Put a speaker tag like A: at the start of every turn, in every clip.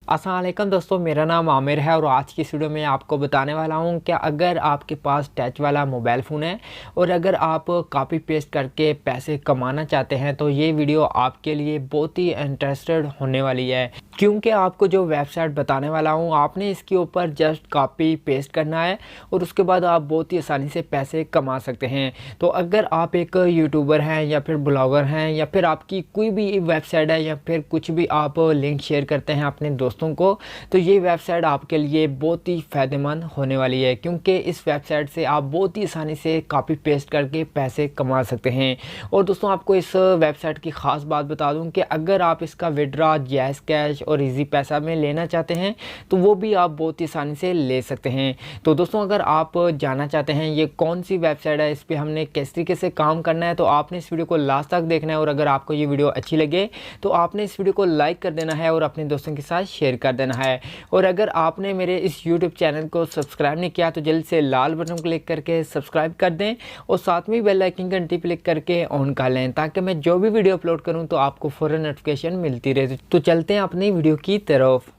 A: अस्सलाम वालेकुम दोस्तों, मेरा नाम आमिर है और आज की इस वीडियो में आपको बताने वाला हूं कि अगर आपके पास टच वाला मोबाइल फ़ोन है और अगर आप कॉपी पेस्ट करके पैसे कमाना चाहते हैं तो ये वीडियो आपके लिए बहुत ही इंटरेस्टेड होने वाली है, क्योंकि आपको जो वेबसाइट बताने वाला हूं आपने इसके ऊपर जस्ट कॉपी पेस्ट करना है और उसके बाद आप बहुत ही आसानी से पैसे कमा सकते हैं। तो अगर आप एक यूट्यूबर हैं या फिर ब्लॉगर हैं या फिर आपकी कोई भी वेबसाइट है या फिर कुछ भी आप लिंक शेयर करते हैं अपने दोस्तों को, तो ये वेबसाइट आपके लिए बहुत ही फ़ायदेमंद होने वाली है, क्योंकि इस वेबसाइट से आप बहुत ही आसानी से कॉपी पेस्ट करके पैसे कमा सकते हैं। और दोस्तों आपको इस वेबसाइट की ख़ास बात बता दूं कि अगर आप इसका विड्रॉ जैज़ कैश और इजी पैसा में लेना चाहते हैं तो वो भी आप बहुत ही आसानी से ले सकते हैं। तो दोस्तों अगर आप जानना चाहते हैं ये कौन सी वेबसाइट है, इस पर हमने किस तरीके से काम करना है, तो आपने इस वीडियो को लास्ट तक देखना है। और अगर आपको ये वीडियो अच्छी लगे तो आपने इस वीडियो को लाइक कर देना है और अपने दोस्तों के साथ शेयर कर देना है। और अगर आपने मेरे इस YouTube चैनल को सब्सक्राइब नहीं किया तो जल्द से लाल बटन क्लिक करके सब्सक्राइब कर दें और साथ में बेल आइकन घंटी क्लिक करके ऑन कर लें, ताकि मैं जो भी वीडियो अपलोड करूं तो आपको फ़ौरन नोटिफिकेशन मिलती रहे। तो चलते हैं अपनी वीडियो की तरफ।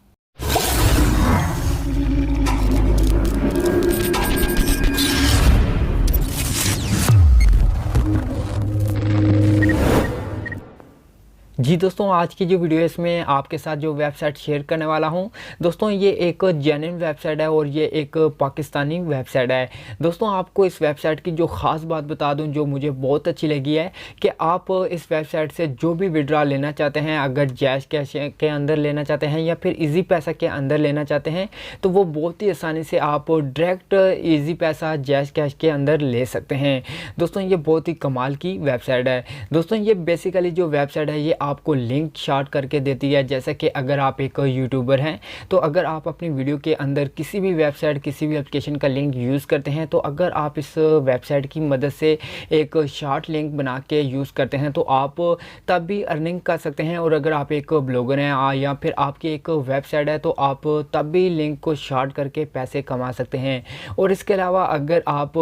A: जी दोस्तों, आज की जो वीडियो है इसमें आपके साथ जो वेबसाइट शेयर करने वाला हूं दोस्तों, ये एक जेन्युइन वेबसाइट है और ये एक पाकिस्तानी वेबसाइट है। दोस्तों आपको इस वेबसाइट की जो ख़ास बात बता दूं जो मुझे बहुत अच्छी लगी है कि आप इस वेबसाइट से जो भी विड्रॉ लेना चाहते हैं, अगर जैज़ कैश के अंदर लेना चाहते हैं या फिर इजी पैसा के अंदर लेना चाहते हैं, तो वो बहुत ही आसानी से आप डायरेक्ट इजी पैसा जैज़ कैश के अंदर ले सकते हैं। दोस्तों ये बहुत ही कमाल की वेबसाइट है। दोस्तों ये बेसिकली जो वेबसाइट है ये आपको लिंक शार्ट करके देती है। जैसे कि अगर आप एक यूट्यूबर हैं तो अगर आप अपनी वीडियो के अंदर किसी भी वेबसाइट किसी भी एप्लीकेशन का लिंक यूज़ करते हैं, तो अगर आप इस वेबसाइट की मदद से एक शार्ट लिंक बना के यूज़ करते हैं तो आप तब भी अर्निंग कर सकते हैं। और अगर आप एक ब्लॉगर हैं या फिर आपकी एक वेबसाइट है तो आप तब भी लिंक को शार्ट करके पैसे कमा सकते हैं। और इसके अलावा अगर आप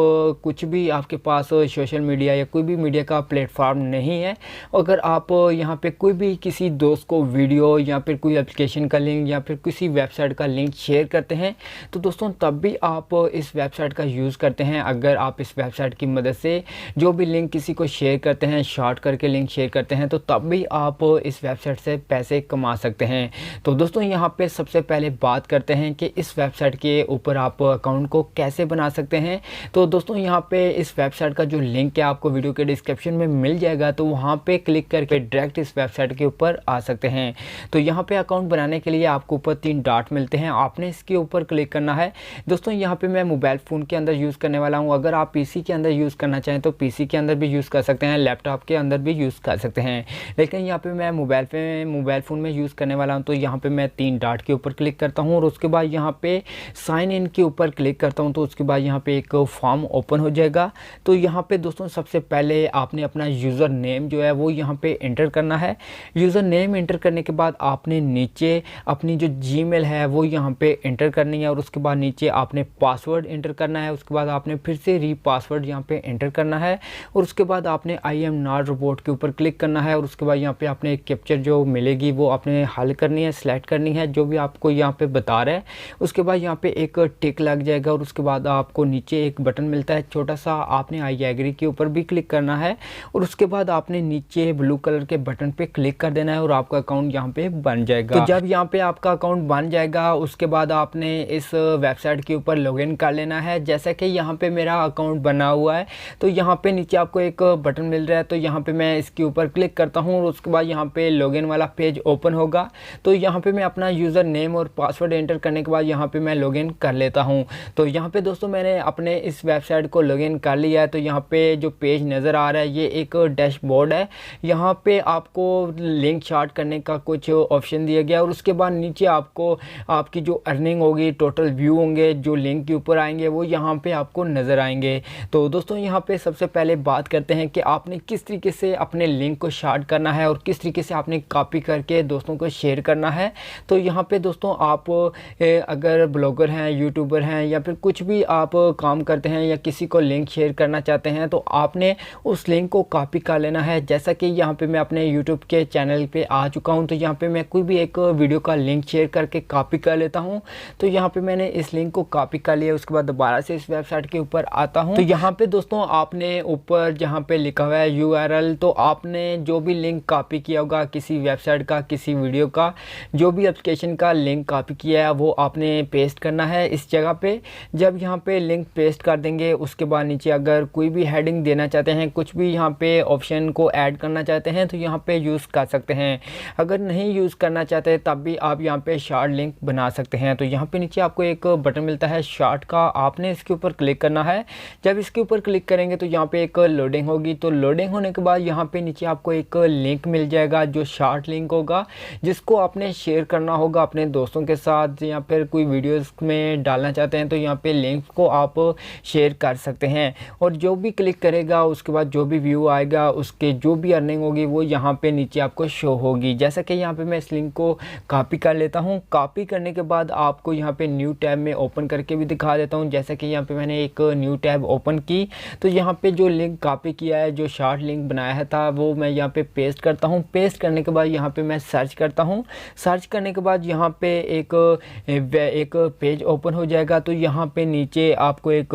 A: कुछ भी आपके पास सोशल मीडिया या कोई भी मीडिया का प्लेटफॉर्म नहीं है, अगर आप यहाँ पे कोई भी किसी दोस्त को वीडियो या फिर कोई एप्लीकेशन का लिंक या फिर किसी वेबसाइट का लिंक शेयर करते हैं, तो दोस्तों तब भी आप इस वेबसाइट का यूज़ करते हैं। अगर आप इस वेबसाइट की मदद से जो भी लिंक किसी को शेयर करते हैं, शॉर्ट करके लिंक शेयर करते हैं, तो तब भी आप इस वेबसाइट से पैसे कमा सकते हैं। तो दोस्तों यहाँ पे सबसे पहले बात करते हैं कि इस वेबसाइट के ऊपर आप अकाउंट को कैसे बना सकते हैं। तो दोस्तों यहाँ पे इस वेबसाइट का जो लिंक है आपको वीडियो के डिस्क्रिप्शन में मिल जाएगा, तो वहाँ पे क्लिक करके डायरेक्ट इस वेबसाइट के ऊपर आ सकते हैं। तो यहाँ पे अकाउंट बनाने के लिए आपको ऊपर 3 डॉट मिलते हैं, आपने इसके ऊपर क्लिक करना है। दोस्तों यहाँ पे मैं मोबाइल फ़ोन के अंदर यूज़ करने वाला हूँ। अगर आप पीसी के अंदर यूज़ करना चाहें तो पीसी के अंदर भी यूज़ कर सकते हैं, लैपटॉप के अंदर भी यूज़ कर सकते हैं, लेकिन यहाँ पे मैं मोबाइल फ़ोन में यूज़ करने वाला हूँ। तो यहाँ पर मैं 3 डॉट के ऊपर क्लिक करता हूँ और उसके बाद यहाँ पे साइन इन के ऊपर क्लिक करता हूँ। तो उसके बाद यहाँ पे एक फॉर्म ओपन हो जाएगा। तो यहाँ पे दोस्तों सबसे पहले आपने अपना यूज़र नेम जो है वो यहाँ पे एंटर करना है। यूज़र नेम एंटर करने के बाद आपने नीचे अपनी जो जीमेल है वो यहाँ पे एंटर करनी है और उसके बाद नीचे आपने पासवर्ड एंटर करना है। उसके बाद आपने फिर से पासवर्ड यहाँ पे एंटर करना है और उसके बाद आपने आई एम नॉट रोबोट के ऊपर क्लिक करना है। और उसके बाद यहाँ पे आपने कैप्चर जो मिलेगी वो आपने हल करनी है, सेलेक्ट करनी है जो भी आपको यहाँ पे बता रहा है। उसके बाद यहाँ पे एक टिक लग जाएगा और उसके बाद आपको नीचे एक बटन मिलता है छोटा सा, आपने आई एग्री के ऊपर भी क्लिक करना है और उसके बाद आपने नीचे ब्लू कलर के बटन पे क्लिक कर देना है और आपका अकाउंट यहाँ पे बन जाएगा। तो जब यहाँ पे आपका अकाउंट बन जाएगा उसके बाद आपने इस वेबसाइट के ऊपर लॉगिन कर लेना है। जैसा कि यहाँ पे मेरा अकाउंट बना हुआ है तो यहाँ पे नीचे आपको एक बटन मिल रहा है, तो यहाँ पे मैं इसके ऊपर क्लिक करता हूँ और उसके बाद यहाँ पे लॉगिन वाला पेज ओपन होगा। तो यहाँ पे मैं अपना यूज़र नेम और पासवर्ड एंटर करने के बाद यहाँ पे मैं लॉगिन कर लेता हूँ। तो यहाँ पे दोस्तों मैंने अपने इस वेबसाइट को लॉगिन कर लिया है। तो यहाँ पे जो पेज नज़र आ रहा है ये एक डैशबोर्ड है। यहाँ पे आपको लिंक शार्ट करने का कुछ ऑप्शन दिया गया और उसके बाद नीचे आपको आपकी जो अर्निंग होगी, टोटल व्यू होंगे जो लिंक के ऊपर आएंगे वो यहाँ पे आपको नज़र आएंगे। तो दोस्तों यहाँ पे सबसे पहले बात करते हैं कि आपने किस तरीके से अपने लिंक को शार्ट करना है और किस तरीके से आपने कॉपी करके दोस्तों को शेयर करना है। तो यहाँ पे दोस्तों आप अगर ब्लॉगर हैं, यूट्यूबर हैं या फिर कुछ भी आप काम करते हैं या किसी को लिंक शेयर करना चाहते हैं तो आपने उस लिंक को कॉपी कर लेना है। जैसा कि यहाँ पे मैं अपने यूट्यूब यूट्यूब के चैनल पे आ चुका हूँ। तो यहाँ पे मैं कोई भी एक वीडियो का लिंक शेयर करके कॉपी कर लेता हूँ। तो यहाँ पे मैंने इस लिंक को कॉपी कर लिया, उसके बाद दोबारा से इस वेबसाइट के ऊपर आता हूँ। तो यहाँ पे दोस्तों आपने ऊपर जहाँ पे लिखा हुआ है URL, तो आपने जो भी लिंक कॉपी किया होगा किसी वेबसाइट का, किसी वीडियो का, जो भी एप्लीकेशन का लिंक कॉपी किया है वो आपने पेस्ट करना है इस जगह पे। जब यहाँ पे लिंक पेस्ट कर देंगे उसके बाद नीचे अगर कोई भी हेडिंग देना चाहते हैं, कुछ भी यहाँ पे ऑप्शन को ऐड करना चाहते हैं तो यहाँ पे यूज़ कर सकते हैं। अगर नहीं यूज़ करना चाहते तब भी आप यहाँ पे शॉर्ट लिंक बना सकते हैं। तो यहाँ पे नीचे आपको एक बटन मिलता है शॉर्ट का, आपने इसके ऊपर क्लिक करना है। जब इसके ऊपर क्लिक करेंगे तो यहाँ पे एक लोडिंग होगी। तो लोडिंग होने के बाद यहाँ पे नीचे आपको एक लिंक मिल जाएगा जो शॉर्ट लिंक होगा, जिसको आपने शेयर करना होगा अपने दोस्तों के साथ, या फिर कोई वीडियोस में डालना चाहते हैं तो यहाँ पे लिंक को आप शेयर कर सकते हैं। और जो भी क्लिक करेगा उसके बाद जो भी व्यू आएगा उसके जो भी अर्निंग होगी वो यहाँ पे नीचे आपको शो होगी। जैसा कि यहाँ पे मैं इस लिंक को कॉपी कर लेता हूँ। कॉपी करने के बाद आपको यहाँ पे न्यू टैब में ओपन करके भी दिखा देता हूँ। जैसा कि यहाँ पे मैंने एक न्यू टैब ओपन की, तो यहाँ पे जो लिंक कॉपी किया है, जो शॉर्ट लिंक बनाया था, वो मैं यहाँ पे पेस्ट करता हूँ। पेस्ट करने के बाद यहाँ पे मैं सर्च करता हूँ। सर्च करने के बाद यहाँ पे एक पेज ओपन हो जाएगा। तो यहाँ पे नीचे आपको एक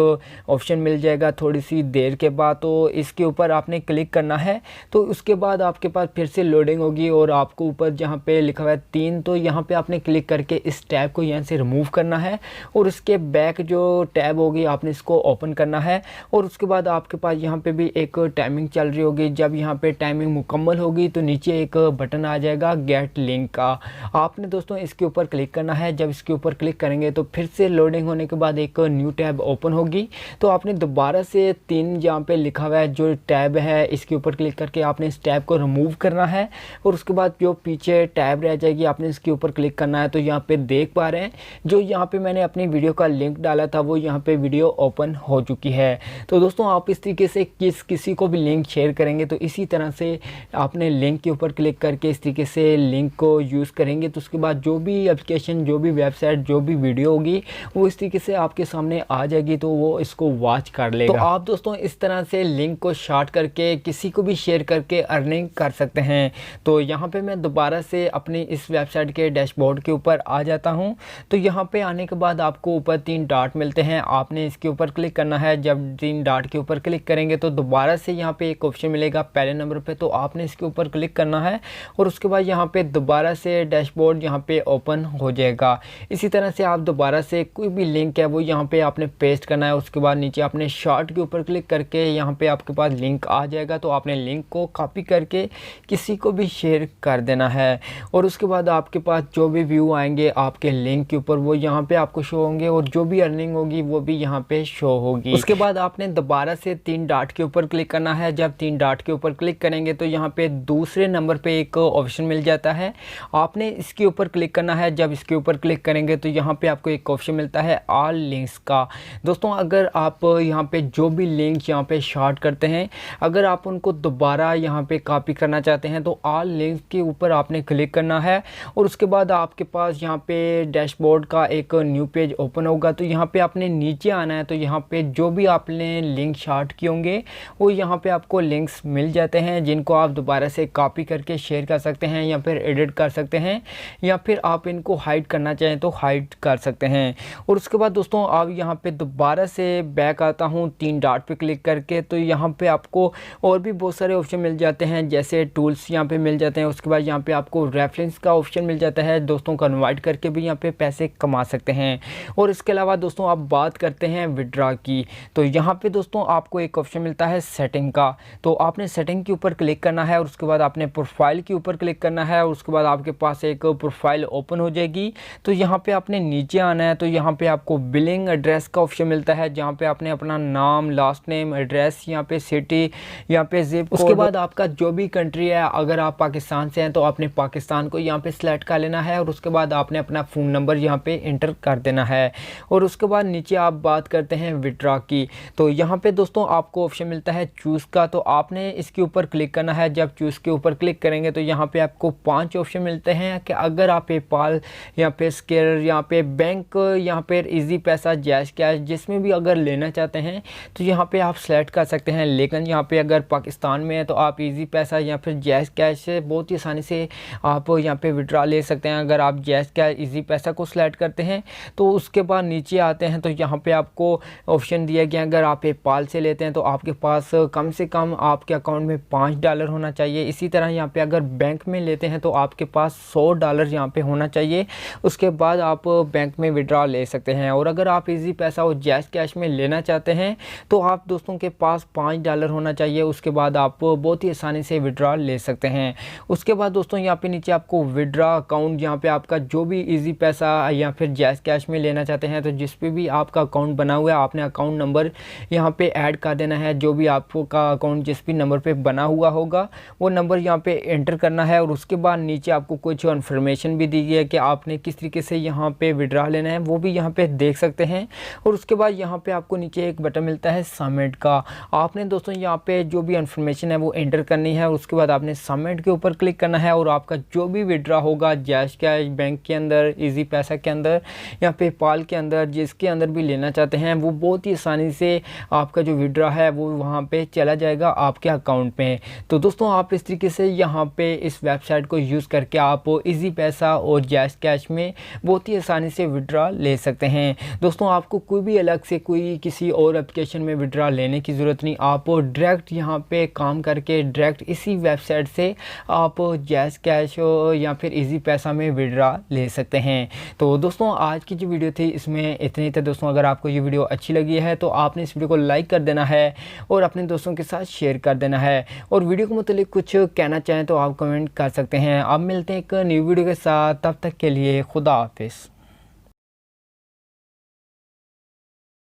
A: ऑप्शन मिल जाएगा थोड़ी सी देर के बाद, तो इसके ऊपर आपने क्लिक करना है। तो उसके बाद आपके पास फिर से लोडिंग होगी और आपको ऊपर जहाँ पे लिखा हुआ है 3, तो यहाँ पे आपने क्लिक करके इस टैब को यहाँ से रिमूव करना है और उसके बैक जो टैब होगी आपने इसको ओपन करना है। और उसके बाद आपके पास यहाँ पे भी एक टाइमिंग चल रही होगी। जब यहाँ पे टाइमिंग मुकम्मल होगी तो नीचे एक बटन आ जाएगा गेट लिंक का, आपने दोस्तों इसके ऊपर क्लिक करना है। जब इसके ऊपर क्लिक करेंगे तो फिर से लोडिंग होने के बाद एक न्यू टैब ओपन होगी। तो आपने दोबारा से 3 जहाँ पे लिखा हुआ है जो टैब है इसके ऊपर क्लिक करके आपने इस टैब को रिमूव करना है और उसके बाद जो पीछे टैब रह जाएगी आपने इसके ऊपर क्लिक करना है। तो यहाँ पे देख पा रहे हैं जो यहाँ पे मैंने अपनी वीडियो का लिंक डाला था वो यहाँ पे वीडियो ओपन हो चुकी है। तो दोस्तों आप इस तरीके से किसी को भी लिंक शेयर करेंगे तो इसी तरह से आपने लिंक के ऊपर क्लिक करके इस तरीके से लिंक को यूज़ करेंगे। तो उसके बाद जो भी एप्लीकेशन, जो भी वेबसाइट, जो भी वीडियो होगी वो इस तरीके से आपके सामने आ जाएगी, तो वो इसको वॉच कर लेगा। तो आप दोस्तों इस तरह से लिंक को शॉर्ट करके किसी को भी शेयर करके अर्निंग कर सकते हैं। तो यहाँ पे मैं दोबारा से अपनी इस वेबसाइट के डैशबोर्ड के ऊपर आ जाता हूँ। तो यहाँ पे आने के बाद आपको ऊपर 3 डॉट मिलते हैं, आपने इसके ऊपर क्लिक करना है। जब 3 डॉट के ऊपर क्लिक करेंगे तो दोबारा से यहाँ पे एक ऑप्शन मिलेगा पहले नंबर पे, तो आपने इसके ऊपर क्लिक करना है और उसके बाद यहाँ पे दोबारा से डैशबोर्ड यहाँ पे ओपन हो जाएगा। इसी तरह से आप दोबारा से कोई भी लिंक है वो यहाँ पे आपने पेस्ट करना है। उसके बाद नीचे आपने शॉर्ट के ऊपर क्लिक करके यहाँ पे आपके पास लिंक आ जाएगा। तो आपने लिंक को कॉपी करके किसी को भी शेयर कर देना है और उसके बाद आपके पास जो भी व्यू आएंगे आपके लिंक के ऊपर वो यहाँ पे आपको शो होंगे और जो भी अर्निंग होगी वो भी यहाँ पे शो होगी। उसके बाद आपने दोबारा से 3 डॉट के ऊपर क्लिक करना है। जब 3 डॉट के ऊपर क्लिक करेंगे तो यहाँ पे दूसरे नंबर पे एक ऑप्शन मिल जाता है, आपने इसके ऊपर क्लिक करना है। जब इसके ऊपर क्लिक करेंगे तो यहाँ पे आपको एक ऑप्शन मिलता है ऑल लिंक्स का। दोस्तों अगर आप यहाँ पे जो भी लिंक यहाँ पे शॉर्ट करते हैं, अगर आप उनको दोबारा यहाँ पे कॉपी करना चाहते हैं तो ऑल लिंक्स के ऊपर आपने क्लिक करना है और उसके बाद आपके पास यहाँ पे डैशबोर्ड का एक न्यू पेज ओपन होगा। तो यहाँ पे आपने नीचे आना है। तो यहाँ पे जो भी आपने लिंक शॉर्ट किए होंगे वो यहाँ पे आपको लिंक्स मिल जाते हैं, जिनको आप दोबारा से कॉपी करके शेयर कर सकते हैं या फिर एडिट कर सकते हैं या फिर आप इनको हाइड करना चाहें तो हाइड कर सकते हैं। और उसके बाद दोस्तों आप यहाँ पे दोबारा से बैक आता हूँ 3 डॉट पे क्लिक करके। तो यहाँ पे आपको और भी बहुत सारे ऑप्शन मिल जाते हैं, जैसे टूल्स यहाँ पे मिल जाते हैं। उसके बाद यहाँ पे आपको रेफरेंस का ऑप्शन मिल जाता है, दोस्तों को इनवाइट करके भी यहाँ पे पैसे कमा सकते हैं। और इसके अलावा दोस्तों आप बात करते हैं विड्रॉ की, तो यहाँ पे दोस्तों आपको एक ऑप्शन मिलता है सेटिंग का। तो आपने सेटिंग के ऊपर क्लिक करना है और उसके बाद आपने प्रोफाइल के ऊपर क्लिक करना है और उसके बाद आपके पास एक प्रोफाइल ओपन हो जाएगी। तो यहाँ पे आपने नीचे आना है। तो यहाँ पे आपको बिलिंग एड्रेस का ऑप्शन मिलता है, जहाँ पे आपने अपना नाम, लास्ट नेम, एड्रेस, यहाँ पे सिटी, यहाँ पे जिप, उसके बाद आपका जो भी कंट्री है, अगर आप पाकिस्तान से हैं तो आपने पाकिस्तान को यहाँ पे सिलेक्ट कर लेना है और उसके बाद आपने अपना फ़ोन नंबर यहाँ पे इंटर कर देना है। और उसके बाद नीचे आप बात करते हैं विड्रॉ की, तो यहाँ पे दोस्तों आपको ऑप्शन मिलता है चूज़ का। तो आपने इसके ऊपर क्लिक करना है। जब चूज़ के ऊपर क्लिक करेंगे तो यहाँ पे आपको 5 ऑप्शन मिलते हैं कि अगर आप पेपाल, यहाँ पे स्केयर, यहाँ पे बैंक, यहाँ पे इजी पैसा, जैश कैश, जिसमें भी अगर लेना चाहते हैं तो यहाँ पे आप सेलेक्ट कर सकते हैं। लेकिन यहाँ पे अगर पाकिस्तान में है तो आप इजी पैसा या फिर जैज़ कैश से बहुत ही आसानी से आप यहाँ पे विड्रा ले सकते हैं। अगर आप जैज़ कैश इजी पैसा को सिलेक्ट करते हैं तो उसके बाद नीचे आते हैं तो यहाँ पे आपको ऑप्शन दिया गया, अगर आप पेपाल से लेते हैं तो आपके पास कम से कम आपके अकाउंट में $5 होना चाहिए। इसी तरह यहाँ पे अगर बैंक में लेते हैं तो आपके पास $100 यहाँ पे होना चाहिए, उसके बाद आप बैंक में विड्रा ले सकते हैं। और अगर आप इजी पैसा और जैज़ कैश में लेना चाहते हैं तो आप दोस्तों के पास $5 होना चाहिए, उसके बाद आप बहुत ही आसानी से विड्रा ले सकते हैं। उसके बाद दोस्तों यहाँ पे नीचे आपको विड्रा अकाउंट, यहाँ पे आपका जो भी इजी पैसा या फिर जैज़ कैश में लेना चाहते हैं तो जिस पे भी आपका अकाउंट बना हुआ है आपने अकाउंट नंबर यहाँ पे ऐड कर देना है। जो भी आपका अकाउंट जिस भी नंबर पे बना हुआ होगा वो नंबर यहाँ पे एंटर करना है। और उसके बाद नीचे आपको कुछ इन्फॉर्मेशन भी दी गई है कि आपने किस तरीके से यहाँ पे विड्रा लेना है, वो भी यहाँ पे देख सकते हैं। और उसके बाद यहाँ पे आपको नीचे एक बटन मिलता है सबमिट का। आपने दोस्तों यहाँ पे जो भी इन्फॉर्मेशन है वो एंटर करनी है और उसके बाद आपने सबमिट के ऊपर क्लिक करना है और आपका जो भी विड्रा होगा जैज़ कैश, बैंक के अंदर, इजी पैसा के अंदर या पेपाल के अंदर, जिसके अंदर भी लेना चाहते हैं वो बहुत ही आसानी से आपका जो विड्रा है वो वहाँ पे चला जाएगा आपके अकाउंट में। तो दोस्तों आप इस तरीके से यहाँ पे इस वेबसाइट को यूज़ करके आप इजी पैसा और जैज़ कैश में बहुत ही आसानी से विड्रा ले सकते हैं। दोस्तों आपको कोई भी अलग से कोई किसी और एप्लीकेशन में विड्रा लेने की ज़रूरत नहीं, आप डायरेक्ट यहाँ पे काम करके डायरेक्ट इसी वेबसाइट से आप जैज़ कैश या फिर इजी पैसा में विड्रा ले सकते हैं। तो दोस्तों आज की जो वीडियो थी इसमें इतनी थी दोस्तों। अगर आपको ये वीडियो अच्छी लगी है तो आपने इस वीडियो को लाइक कर देना है और अपने दोस्तों के साथ शेयर कर देना है। और वीडियो के मुतालिक कुछ कहना चाहें तो आप कमेंट कर सकते हैं। अब मिलते हैं एक न्यू वीडियो के साथ, तब तक के लिए खुदा हाफिज़।